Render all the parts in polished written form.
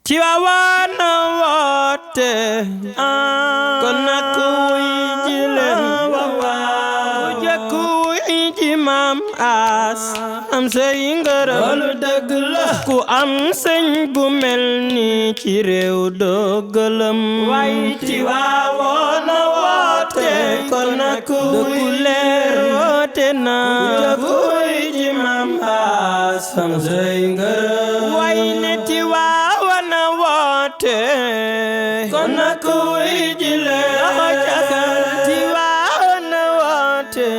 Tiwaawan woote kon nag wuy ji leen ku jëkk wuy ji Maam As am say ngërëm loolu dëgg la ku am sëñ bu mel ni ci réew doo gëlëm way Tiwaawan woote kon nag wuy leer woote na ku jëkk wuy ji Maam As am say ngërëm way ne Tiwaawan woote kon nag wuy ji leen Tiwaawan woote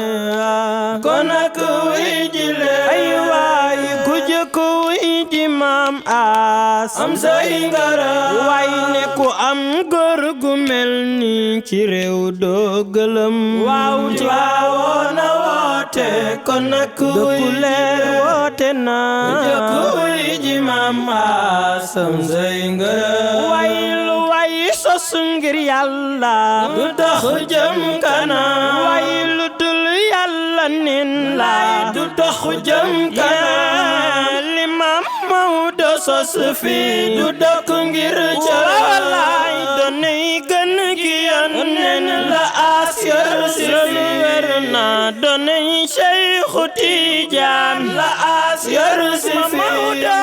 kon nag wuy ji leen ay waay ku jëkk wuy ji Maam As am say ngërëm way ne ku am góor gu mel ni ci réew doo gëlëm waaw Tiwaawan woote kon nag wuy leer woote na ku jëkk wuy ji Maam As am say ngërëm way lu way sos ngir Yàlla du tax jëm kanam way lu dul Yàlla nin la du tax jëm kanam li Maam Maodo sos fi du dokk ngir ca wallaay donay gën gi Yonent la As yor si wér na donay Seexu Tijaan la As yor si Maodo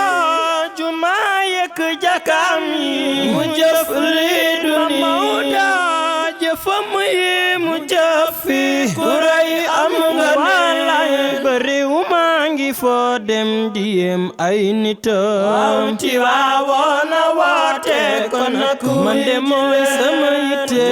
juma yek jakam yi mu jëf li duni jëfam yi mu jëfi ku rëy am nga wallaay bari wu maa ngi foo dem di yem ay nitam Tiwaawan woote kon nag man de mooy sama yitte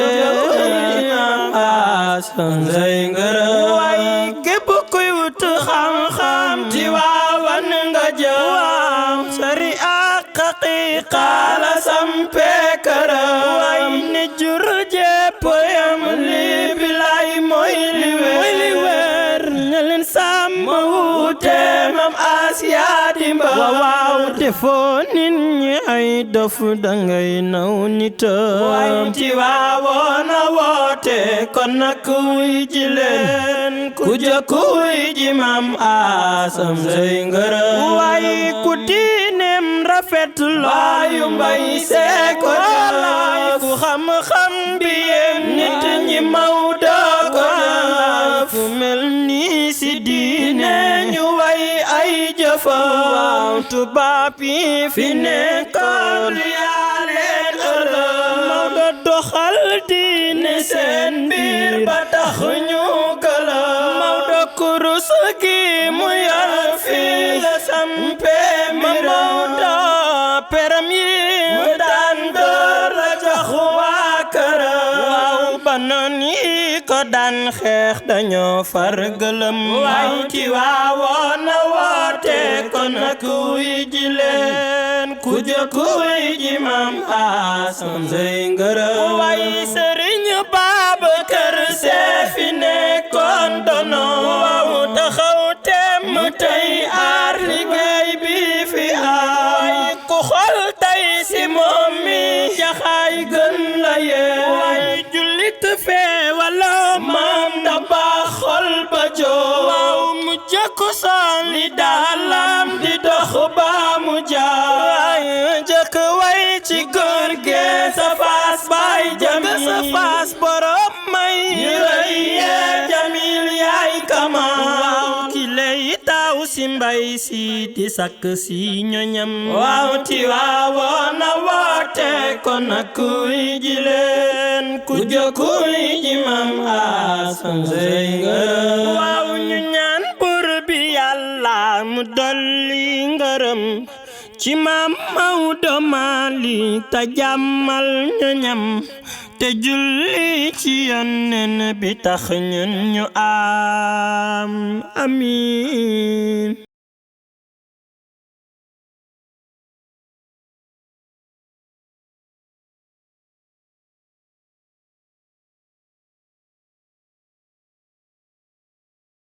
As am say ngërëm way képp kuy wut xam-xam Tiwaawan nga jëm sariya haqiqa la sampe këram ne jur jépp yam li bilay mooy li wér ña leen sàmm wuute Maam As yaa dimba waaw defoo nit ñi ay dof dangay naw nita way Tiwaawan woote kon nag wuy ji leen ku jëkk wuy ji Maam As am say ngërëm way ku diineem rafet laayu mbay see ko jëf ku xam-xam bi yem nit ñi Maodo ko jëf fu mel ni si diine ñu way ay jëfam tubaab yi fi nekkoon yaa leen ëllëg Maodo doxal diine seen biir ba tax ñu gëlëm Maodo kurus gi mu yor fi la sampe Maodo peram yi mu daan door la jox waa këram waaw ba noon yi ko daan xeex dañoo far gëlëm waaw Tiwaawan woote kon nag wuy ji leen ku jëkk wuy ji Maam As am say ngërëm way Sëriñ Babakar Se fi nekkoon dono waaw taxaw tem tey aar liggéey bi fi ay ku xool tey si moom mi jaxaay gën la yee way jullit fee wala maam da baax xol ba joo waaw mu jëkku soli daalam di dox ba mu jaay jëkk way ci góor ge sa faas bay jami sa faas borom may rëy yee jamil yaay kama waaw ki lay taw si mbay si di sakk si ñoñam waaw Tiwaawan woote kon nag wuy ji leen ku jëkk wuy ji Maam As am say ngërëm waaw ñu ñaan buur bi Yàlla mu dolli ngërëm ci Maam Maodo Malick ta jàmmal ñoñam te julli ci Yonent bi tax ñun ñu am amiin